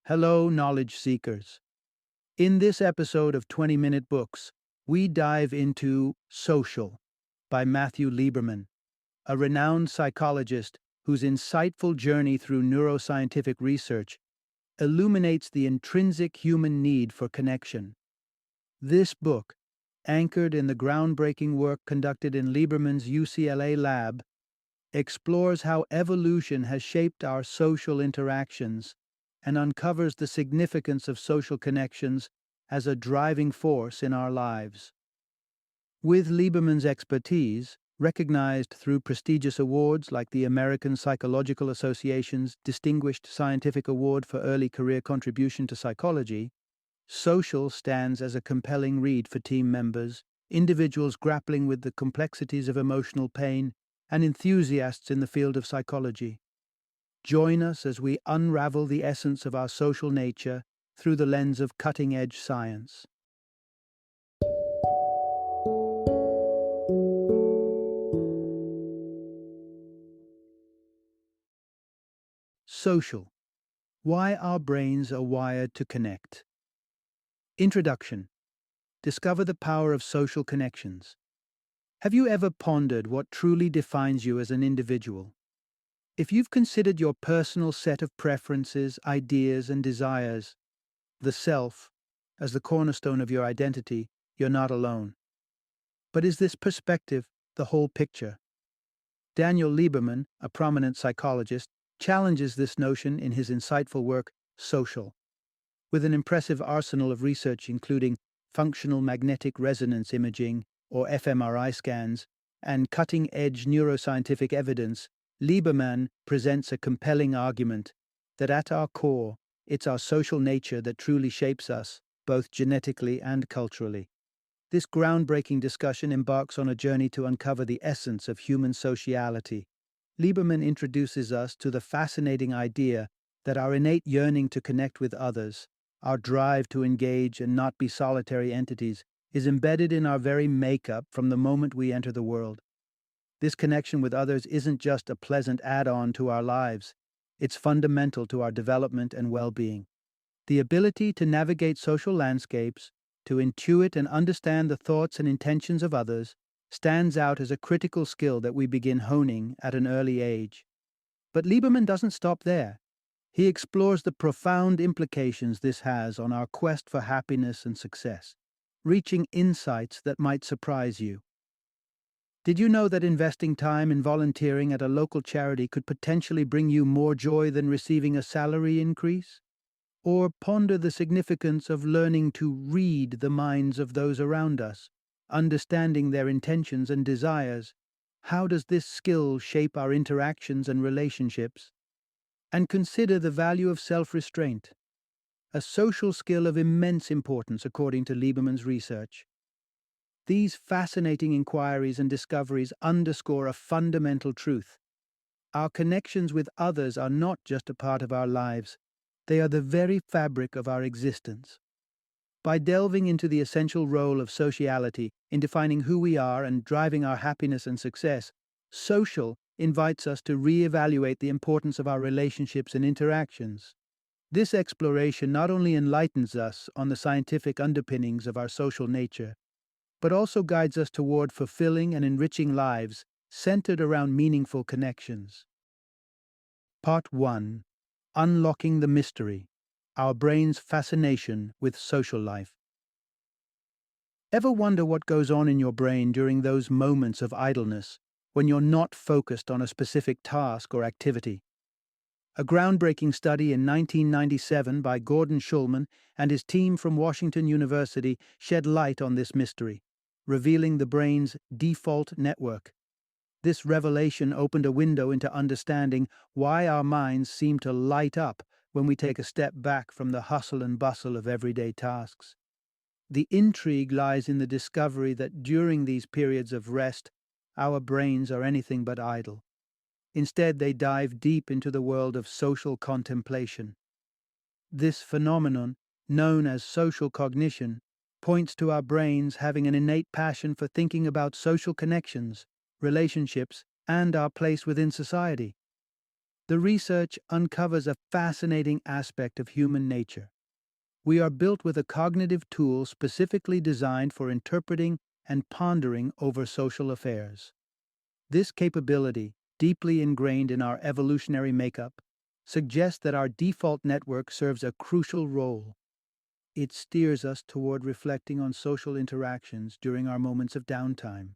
Hello, knowledge seekers. In this episode of 20-Minute Books, we dive into Social by Matthew Lieberman, a renowned psychologist whose insightful journey through neuroscientific research illuminates the intrinsic human need for connection. This book, anchored in the groundbreaking work conducted in Lieberman's UCLA lab, explores how evolution has shaped our social interactions and uncovers the significance of social connections as a driving force in our lives. With Lieberman's expertise, recognized through prestigious awards like the American Psychological Association's Distinguished Scientific Award for Early Career Contribution to Psychology, Social stands as a compelling read for team members, individuals grappling with the complexities of emotional pain, and enthusiasts in the field of psychology. Join us as we unravel the essence of our social nature through the lens of cutting-edge science. Social. Why our brains are wired to connect. Introduction. Discover the power of social connections. Have you ever pondered what truly defines you as an individual? If you've considered your personal set of preferences, ideas, and desires, the self, as the cornerstone of your identity, you're not alone. But is this perspective the whole picture? Daniel Lieberman, a prominent psychologist, challenges this notion in his insightful work, Social. With an impressive arsenal of research including functional magnetic resonance imaging, or fMRI scans, and cutting-edge neuroscientific evidence, Lieberman presents a compelling argument that at our core, it's our social nature that truly shapes us, both genetically and culturally. This groundbreaking discussion embarks on a journey to uncover the essence of human sociality. Lieberman introduces us to the fascinating idea that our innate yearning to connect with others, our drive to engage and not be solitary entities, is embedded in our very makeup from the moment we enter the world. This connection with others isn't just a pleasant add-on to our lives, it's fundamental to our development and well-being. The ability to navigate social landscapes, to intuit and understand the thoughts and intentions of others, stands out as a critical skill that we begin honing at an early age. But Lieberman doesn't stop there. He explores the profound implications this has on our quest for happiness and success, reaching insights that might surprise you. Did you know that investing time in volunteering at a local charity could potentially bring you more joy than receiving a salary increase? Or ponder the significance of learning to read the minds of those around us, understanding their intentions and desires. How does this skill shape our interactions and relationships? And consider the value of self-restraint, a social skill of immense importance according to Lieberman's research. These fascinating inquiries and discoveries underscore a fundamental truth. Our connections with others are not just a part of our lives, they are the very fabric of our existence. By delving into the essential role of sociality in defining who we are and driving our happiness and success, Social invites us to reevaluate the importance of our relationships and interactions. This exploration not only enlightens us on the scientific underpinnings of our social nature, but also guides us toward fulfilling and enriching lives centered around meaningful connections. Part 1. Unlocking the Mystery. Our brain's fascination with social life. Ever wonder what goes on in your brain during those moments of idleness, when you're not focused on a specific task or activity? A groundbreaking study in 1997 by Gordon Schulman and his team from Washington University shed light on this mystery, revealing the brain's default network. This revelation opened a window into understanding why our minds seem to light up when we take a step back from the hustle and bustle of everyday tasks. The intrigue lies in the discovery that during these periods of rest, our brains are anything but idle. Instead, they dive deep into the world of social contemplation. This phenomenon, known as social cognition, points to our brains having an innate passion for thinking about social connections, relationships, and our place within society. The research uncovers a fascinating aspect of human nature. We are built with a cognitive tool specifically designed for interpreting and pondering over social affairs. This capability, deeply ingrained in our evolutionary makeup, suggests that our default network serves a crucial role. It steers us toward reflecting on social interactions during our moments of downtime.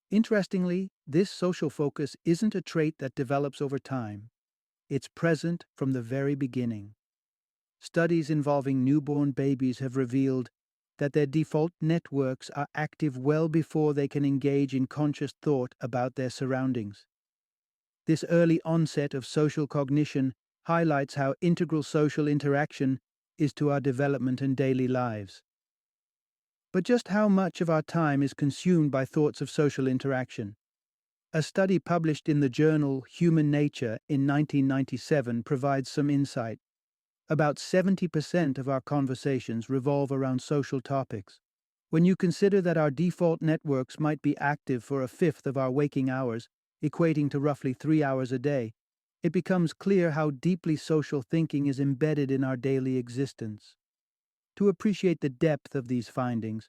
Interestingly, this social focus isn't a trait that develops over time. It's present from the very beginning. Studies involving newborn babies have revealed that their default networks are active well before they can engage in conscious thought about their surroundings. This early onset of social cognition highlights how integral social interaction is to our development and daily lives. But just how much of our time is consumed by thoughts of social interaction? A study published in the journal Human Nature in 1997 provides some insight. About 70% of our conversations revolve around social topics. When you consider that our default networks might be active for a fifth of our waking hours, equating to roughly 3 hours a day, it becomes clear how deeply social thinking is embedded in our daily existence. To appreciate the depth of these findings,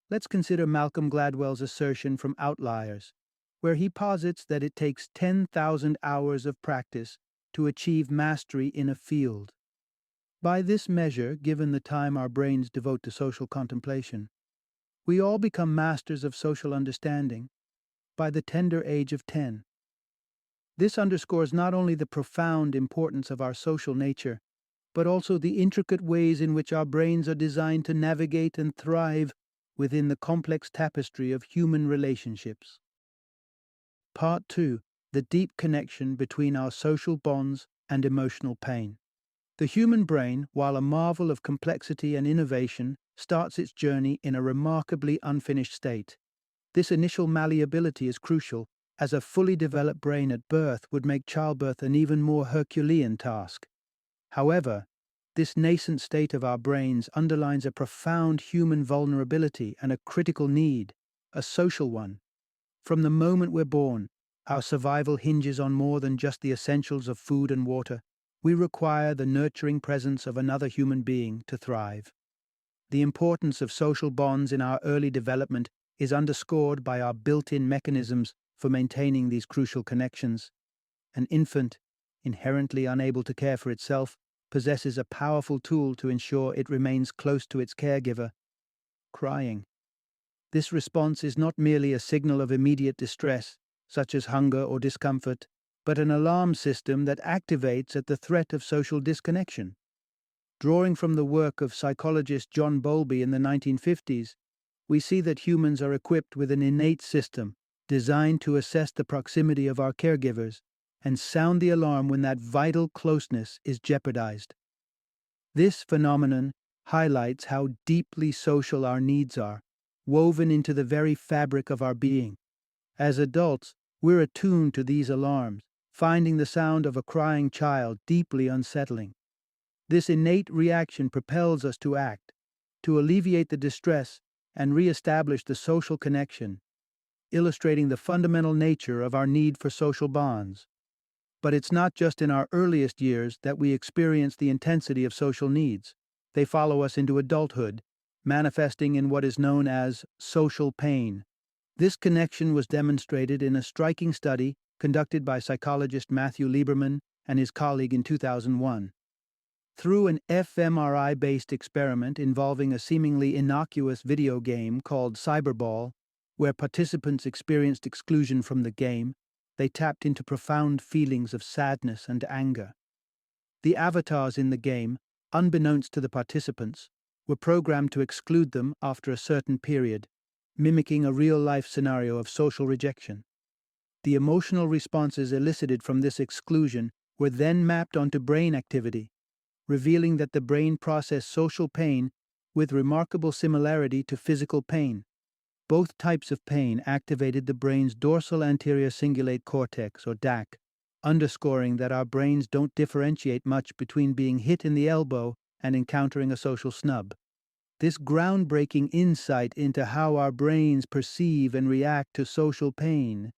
let's consider Malcolm Gladwell's assertion from Outliers, where he posits that it takes 10,000 hours of practice to achieve mastery in a field. By this measure, given the time our brains devote to social contemplation, we all become masters of social understanding by the tender age of 10. This underscores not only the profound importance of our social nature, but also the intricate ways in which our brains are designed to navigate and thrive within the complex tapestry of human relationships. Part 2. The deep connection between our social bonds and emotional pain. The human brain, while a marvel of complexity and innovation, starts its journey in a remarkably unfinished state. This initial malleability is crucial, as a fully developed brain at birth would make childbirth an even more Herculean task. However, this nascent state of our brains underlines a profound human vulnerability and a critical need, a social one. From the moment we're born, our survival hinges on more than just the essentials of food and water. We require the nurturing presence of another human being to thrive. The importance of social bonds in our early development is underscored by our built-in mechanisms for maintaining these crucial connections. An infant, inherently unable to care for itself, possesses a powerful tool to ensure it remains close to its caregiver: crying. This response is not merely a signal of immediate distress, such as hunger or discomfort, but an alarm system that activates at the threat of social disconnection. Drawing from the work of psychologist John Bowlby in the 1950s, we see that humans are equipped with an innate system designed to assess the proximity of our caregivers and sound the alarm when that vital closeness is jeopardized. This phenomenon highlights how deeply social our needs are, woven into the very fabric of our being. As adults, we're attuned to these alarms, finding the sound of a crying child deeply unsettling. This innate reaction propels us to act, to alleviate the distress and re-establish the social connection, illustrating the fundamental nature of our need for social bonds. But it's not just in our earliest years that we experience the intensity of social needs. They follow us into adulthood, manifesting in what is known as social pain. This connection was demonstrated in a striking study conducted by psychologist Matthew Lieberman and his colleague in 2001. Through an fMRI-based experiment involving a seemingly innocuous video game called Cyberball, where participants experienced exclusion from the game, they tapped into profound feelings of sadness and anger. The avatars in the game, unbeknownst to the participants, were programmed to exclude them after a certain period, mimicking a real-life scenario of social rejection. The emotional responses elicited from this exclusion were then mapped onto brain activity, revealing that the brain processed social pain with remarkable similarity to physical pain. Both types of pain activated the brain's dorsal anterior cingulate cortex, or DAC, underscoring that our brains don't differentiate much between being hit in the elbow and encountering a social snub. This groundbreaking insight into how our brains perceive and react to social pain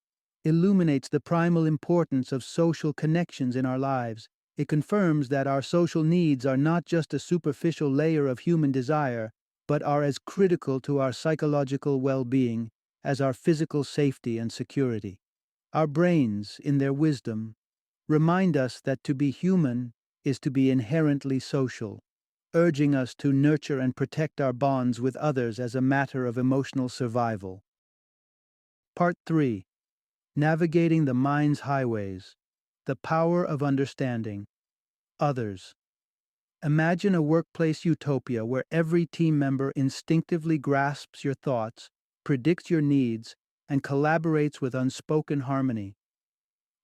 illuminates the primal importance of social connections in our lives. It confirms that our social needs are not just a superficial layer of human desire, but are as critical to our psychological well-being as our physical safety and security. Our brains, in their wisdom, remind us that to be human is to be inherently social, urging us to nurture and protect our bonds with others as a matter of emotional survival. Part 3. Navigating the Mind's Highways. The Power of Understanding. Others. Imagine a workplace utopia where every team member instinctively grasps your thoughts, predicts your needs, and collaborates with unspoken harmony.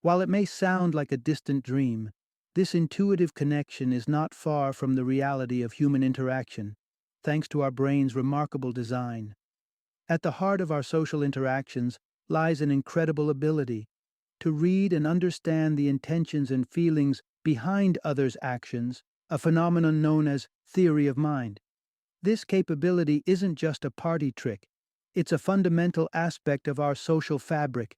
While it may sound like a distant dream, this intuitive connection is not far from the reality of human interaction, thanks to our brain's remarkable design. At the heart of our social interactions lies an incredible ability to read and understand the intentions and feelings behind others' actions, a phenomenon known as theory of mind. This capability isn't just a party trick, it's a fundamental aspect of our social fabric,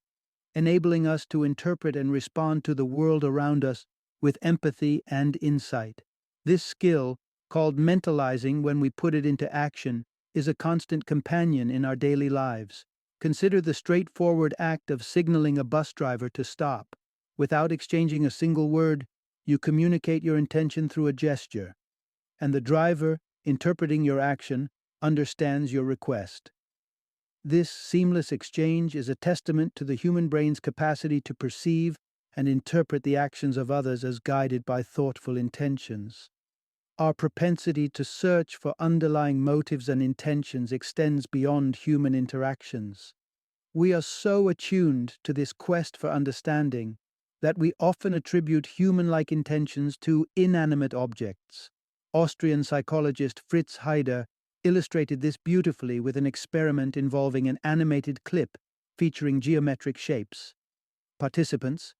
enabling us to interpret and respond to the world around us with empathy and insight. This skill, called mentalizing when we put it into action, is a constant companion in our daily lives. Consider the straightforward act of signaling a bus driver to stop. Without exchanging a single word, you communicate your intention through a gesture, and the driver, interpreting your action, understands your request. This seamless exchange is a testament to the human brain's capacity to perceive and interpret the actions of others as guided by thoughtful intentions. Our propensity to search for underlying motives and intentions extends beyond human interactions. We are so attuned to this quest for understanding that we often attribute human-like intentions to inanimate objects. Austrian psychologist Fritz Heider illustrated this beautifully with an experiment involving an animated clip featuring geometric shapes. Participants,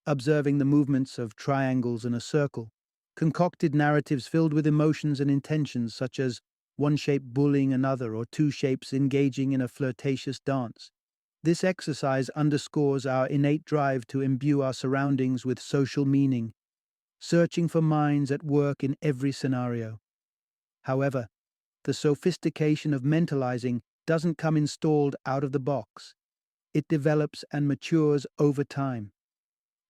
observing the movements of triangles in a circle, concocted narratives filled with emotions and intentions such as one shape bullying another or two shapes engaging in a flirtatious dance. This exercise underscores our innate drive to imbue our surroundings with social meaning, searching for minds at work in every scenario. However, the sophistication of mentalizing doesn't come installed out of the box. It develops and matures over time.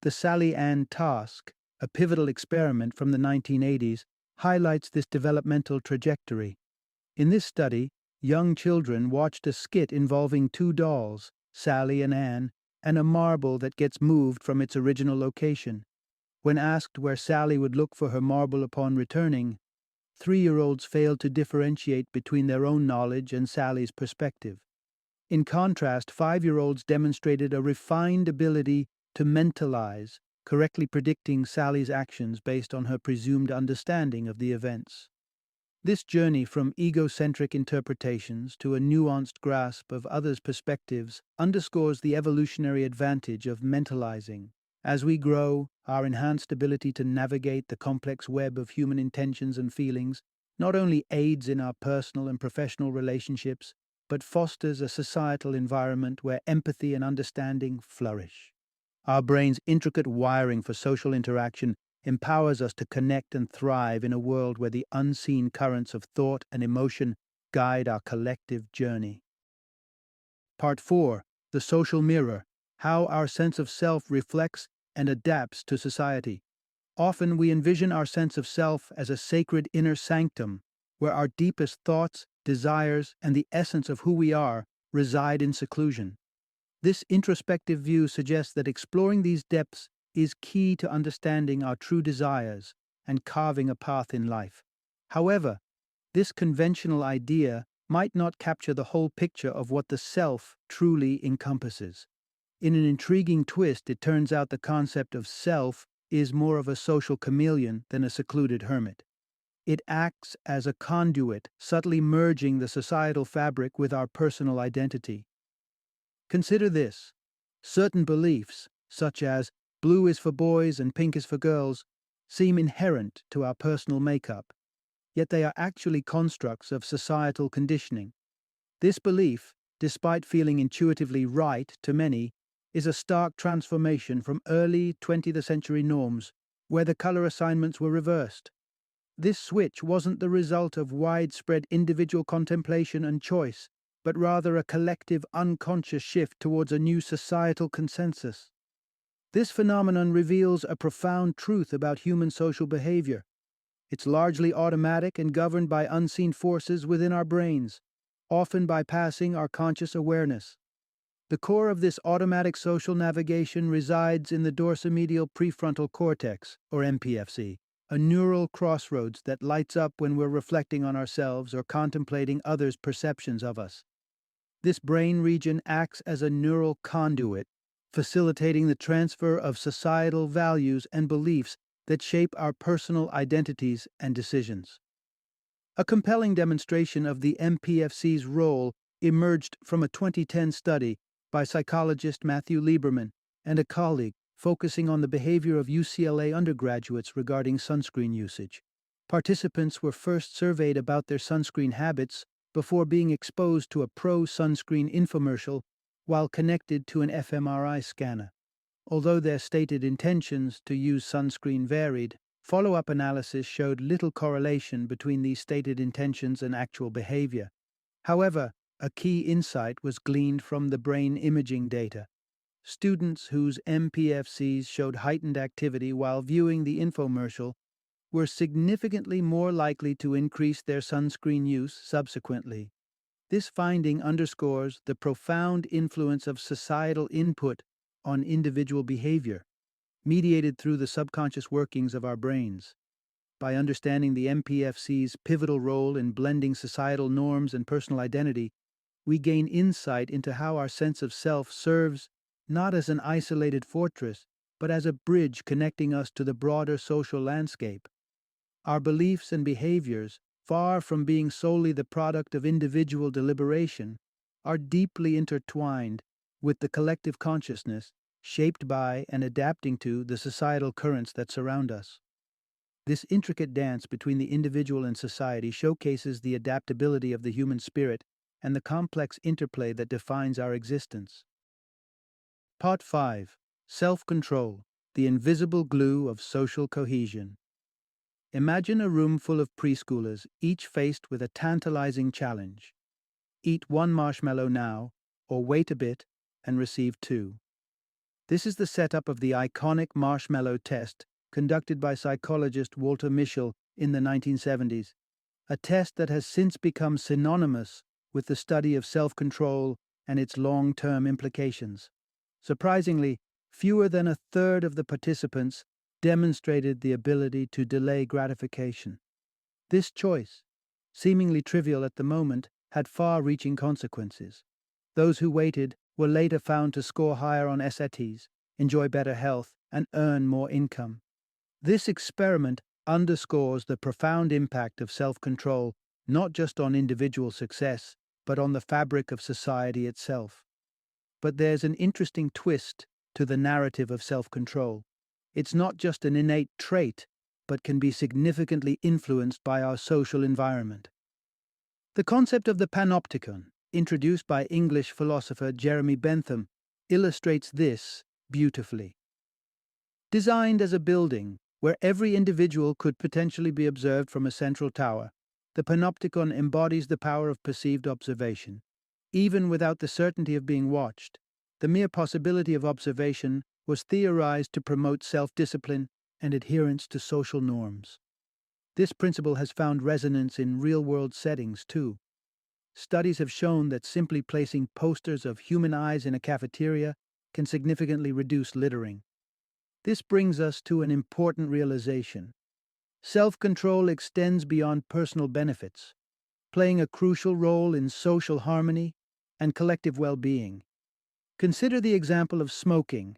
The Sally Ann task, a pivotal experiment from the 1980s, highlights this developmental trajectory. In this study, young children watched a skit involving two dolls, Sally and Ann, and a marble that gets moved from its original location. When asked where Sally would look for her marble upon returning, 3-year-olds failed to differentiate between their own knowledge and Sally's perspective. In contrast, 5-year-olds demonstrated a refined ability to mentalize, correctly predicting Sally's actions based on her presumed understanding of the events. This journey from egocentric interpretations to a nuanced grasp of others' perspectives underscores the evolutionary advantage of mentalizing. As we grow, our enhanced ability to navigate the complex web of human intentions and feelings not only aids in our personal and professional relationships, but fosters a societal environment where empathy and understanding flourish. Our brain's intricate wiring for social interaction empowers us to connect and thrive in a world where the unseen currents of thought and emotion guide our collective journey. Part 4. The Social Mirror. How our sense of self reflects and adapts to society. Often we envision our sense of self as a sacred inner sanctum, where our deepest thoughts, desires, and the essence of who we are reside in seclusion. This introspective view suggests that exploring these depths is key to understanding our true desires and carving a path in life. However, this conventional idea might not capture the whole picture of what the self truly encompasses. In an intriguing twist, it turns out the concept of self is more of a social chameleon than a secluded hermit. It acts as a conduit, subtly merging the societal fabric with our personal identity. Consider this. Certain beliefs, such as blue is for boys and pink is for girls, seem inherent to our personal makeup, yet they are actually constructs of societal conditioning. This belief, despite feeling intuitively right to many, is a stark transformation from early 20th century norms, where the color assignments were reversed. This switch wasn't the result of widespread individual contemplation and choice, but rather a collective unconscious shift towards a new societal consensus. This phenomenon reveals a profound truth about human social behavior. It's largely automatic and governed by unseen forces within our brains, often bypassing our conscious awareness. The core of this automatic social navigation resides in the dorsomedial prefrontal cortex, or MPFC, a neural crossroads that lights up when we're reflecting on ourselves or contemplating others' perceptions of us. This brain region acts as a neural conduit, facilitating the transfer of societal values and beliefs that shape our personal identities and decisions. A compelling demonstration of the MPFC's role emerged from a 2010 study by psychologist Matthew Lieberman and a colleague focusing on the behavior of UCLA undergraduates regarding sunscreen usage. Participants were first surveyed about their sunscreen habits before being exposed to a pro-sunscreen infomercial while connected to an fMRI scanner. Although their stated intentions to use sunscreen varied, follow-up analysis showed little correlation between these stated intentions and actual behavior. However, a key insight was gleaned from the brain imaging data. Students whose MPFCs showed heightened activity while viewing the infomercial were significantly more likely to increase their sunscreen use subsequently. This finding underscores the profound influence of societal input on individual behavior, mediated through the subconscious workings of our brains. By understanding the MPFC's pivotal role in blending societal norms and personal identity, we gain insight into how our sense of self serves not as an isolated fortress, but as a bridge connecting us to the broader social landscape. Our beliefs and behaviors, far from being solely the product of individual deliberation, are deeply intertwined with the collective consciousness shaped by and adapting to the societal currents that surround us. This intricate dance between the individual and society showcases the adaptability of the human spirit and the complex interplay that defines our existence. Part 5. Self-control, the invisible glue of social cohesion. Imagine a room full of preschoolers, each faced with a tantalizing challenge. Eat one marshmallow now, or wait a bit and receive two. This is the setup of the iconic marshmallow test conducted by psychologist Walter Mischel in the 1970s, a test that has since become synonymous with the study of self-control and its long-term implications. Surprisingly, fewer than a third of the participants demonstrated the ability to delay gratification. This choice, seemingly trivial at the moment, had far-reaching consequences. Those who waited were later found to score higher on SATs, enjoy better health, and earn more income. This experiment underscores the profound impact of self-control, not just on individual success, but on the fabric of society itself. But there's an interesting twist to the narrative of self-control. It's not just an innate trait, but can be significantly influenced by our social environment. The concept of the panopticon, introduced by English philosopher Jeremy Bentham, illustrates this beautifully. Designed as a building where every individual could potentially be observed from a central tower, the panopticon embodies the power of perceived observation. Even without the certainty of being watched, the mere possibility of observation was theorized to promote self-discipline and adherence to social norms. This principle has found resonance in real-world settings, too. Studies have shown that simply placing posters of human eyes in a cafeteria can significantly reduce littering. This brings us to an important realization. Self-control extends beyond personal benefits, playing a crucial role in social harmony and collective well-being. Consider the example of smoking.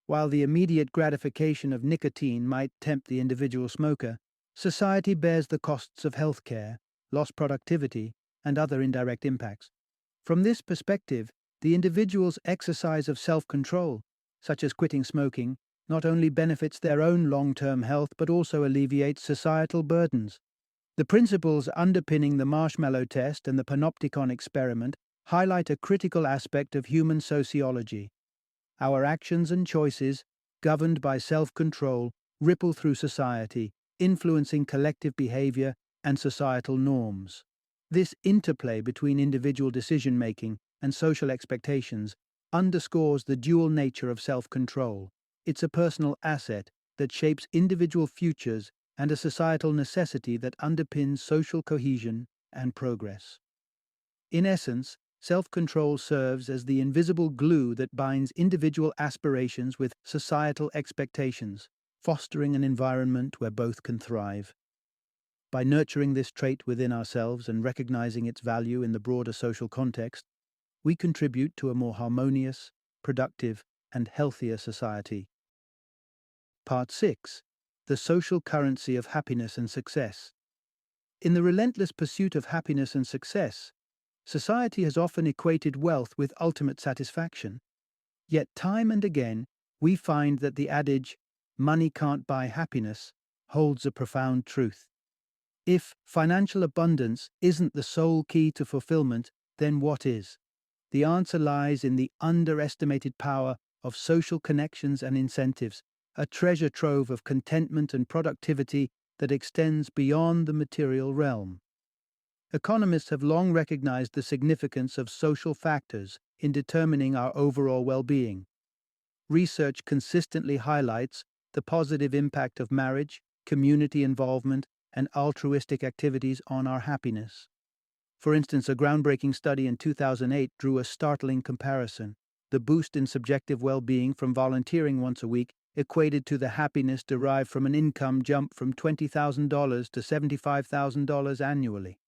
While the immediate gratification of nicotine might tempt the individual smoker, society bears the costs of healthcare, lost productivity, and other indirect impacts. From this perspective, the individual's exercise of self-control, such as quitting smoking, not only benefits their own long-term health but also alleviates societal burdens. The principles underpinning the marshmallow test and the panopticon experiment highlight a critical aspect of human sociology. Our actions and choices, governed by self-control, ripple through society, influencing collective behavior and societal norms. This interplay between individual decision-making and social expectations underscores the dual nature of self-control. It's a personal asset that shapes individual futures and a societal necessity that underpins social cohesion and progress. In essence, self-control serves as the invisible glue that binds individual aspirations with societal expectations, fostering an environment where both can thrive. By nurturing this trait within ourselves and recognizing its value in the broader social context, we contribute to a more harmonious, productive, and healthier society. Part 6. The social currency of happiness and success. In the relentless pursuit of happiness and success, society has often equated wealth with ultimate satisfaction. Yet time and again, we find that the adage, "money can't buy happiness," holds a profound truth. If financial abundance isn't the sole key to fulfillment, then what is? The answer lies in the underestimated power of social connections and incentives, a treasure trove of contentment and productivity that extends beyond the material realm. Economists have long recognized the significance of social factors in determining our overall well-being. Research consistently highlights the positive impact of marriage, community involvement, and altruistic activities on our happiness. For instance, a groundbreaking study in 2008 drew a startling comparison. The boost in subjective well-being from volunteering once a week equated to the happiness derived from an income jump from $20,000 to $75,000 annually.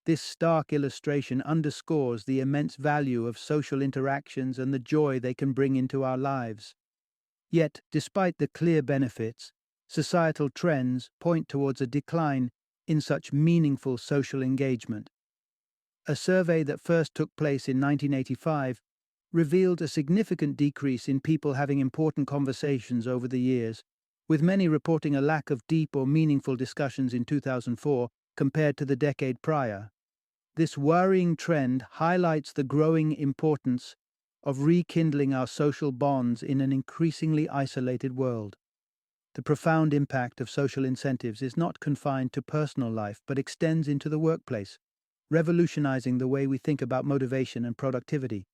This stark illustration underscores the immense value of social interactions and the joy they can bring into our lives. Yet, despite the clear benefits, societal trends point towards a decline in such meaningful social engagement. A survey that first took place in 1985 revealed a significant decrease in people having important conversations over the years, with many reporting a lack of deep or meaningful discussions in 2004 compared to the decade prior. This worrying trend highlights the growing importance of rekindling our social bonds in an increasingly isolated world. The profound impact of social incentives is not confined to personal life but extends into the workplace, revolutionizing the way we think about motivation and productivity.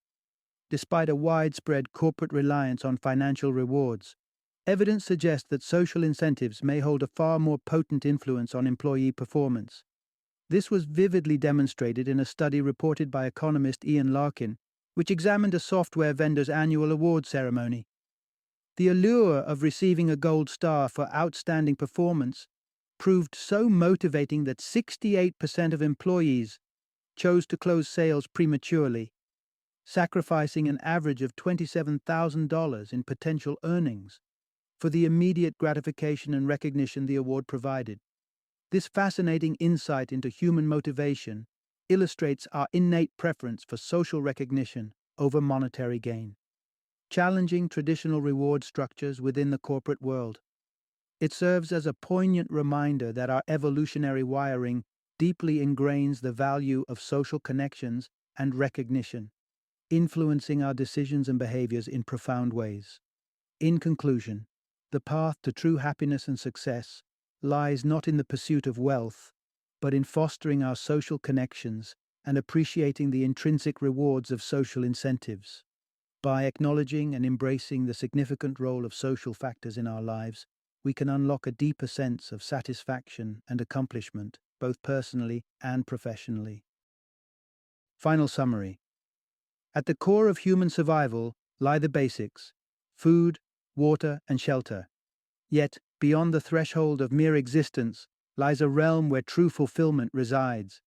Despite a widespread corporate reliance on financial rewards, evidence suggests that social incentives may hold a far more potent influence on employee performance. This was vividly demonstrated in a study reported by economist Ian Larkin, which examined a software vendor's annual award ceremony. The allure of receiving a gold star for outstanding performance proved so motivating that 68% of employees chose to close sales prematurely, sacrificing an average of $27,000 in potential earnings for the immediate gratification and recognition the award provided. This fascinating insight into human motivation illustrates our innate preference for social recognition over monetary gain, challenging traditional reward structures within the corporate world. It serves as a poignant reminder that our evolutionary wiring deeply ingrains the value of social connections and recognition, influencing our decisions and behaviors in profound ways. In conclusion, the path to true happiness and success lies not in the pursuit of wealth, but in fostering our social connections and appreciating the intrinsic rewards of social incentives. By acknowledging and embracing the significant role of social factors in our lives, we can unlock a deeper sense of satisfaction and accomplishment, both personally and professionally. Final summary. At the core of human survival lie the basics: food, water, and shelter. Yet, beyond the threshold of mere existence lies a realm where true fulfillment resides,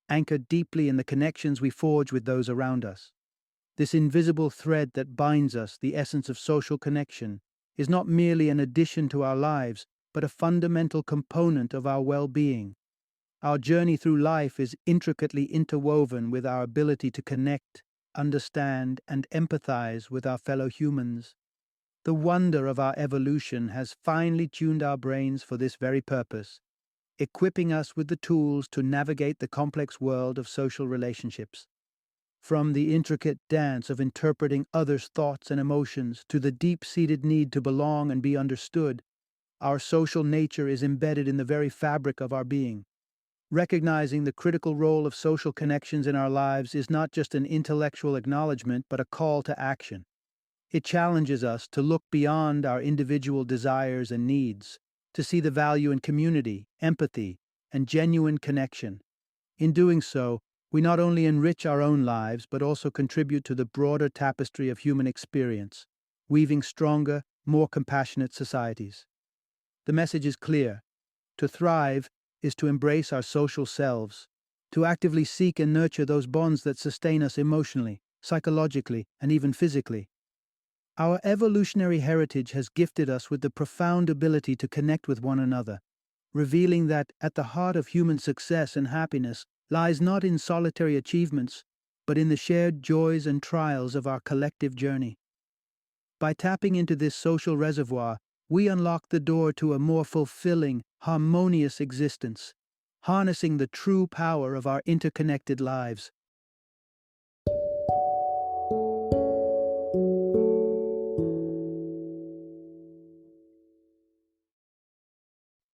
anchored deeply in the connections we forge with those around us. This invisible thread that binds us, the essence of social connection, is not merely an addition to our lives, but a fundamental component of our well-being. Our journey through life is intricately interwoven with our ability to connect, understand, and empathize with our fellow humans. The wonder of our evolution has finely tuned our brains for this very purpose, equipping us with the tools to navigate the complex world of social relationships. From the intricate dance of interpreting others' thoughts and emotions to the deep-seated need to belong and be understood, our social nature is embedded in the very fabric of our being. Recognizing the critical role of social connections in our lives is not just an intellectual acknowledgement but a call to action. It challenges us to look beyond our individual desires and needs, to see the value in community, empathy, and genuine connection. In doing so, we not only enrich our own lives but also contribute to the broader tapestry of human experience, weaving stronger, more compassionate societies. The message is clear. To thrive is to embrace our social selves, to actively seek and nurture those bonds that sustain us emotionally, psychologically, and even physically. Our evolutionary heritage has gifted us with the profound ability to connect with one another, revealing that at the heart of human success and happiness lies not in solitary achievements, but in the shared joys and trials of our collective journey. By tapping into this social reservoir, we unlock the door to a more fulfilling, harmonious existence, harnessing the true power of our interconnected lives.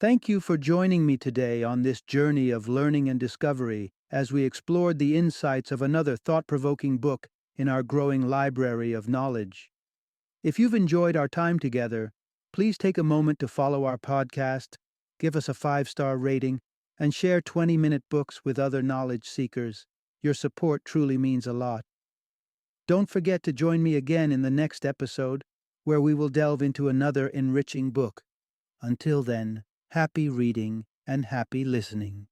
Thank you for joining me today on this journey of learning and discovery as we explored the insights of another thought-provoking book in our growing library of knowledge. If you've enjoyed our time together, please take a moment to follow our podcast, give us a 5-star rating, and share 20-minute books with other knowledge seekers. Your support truly means a lot. Don't forget to join me again in the next episode, where we will delve into another enriching book. Until then, happy reading and happy listening.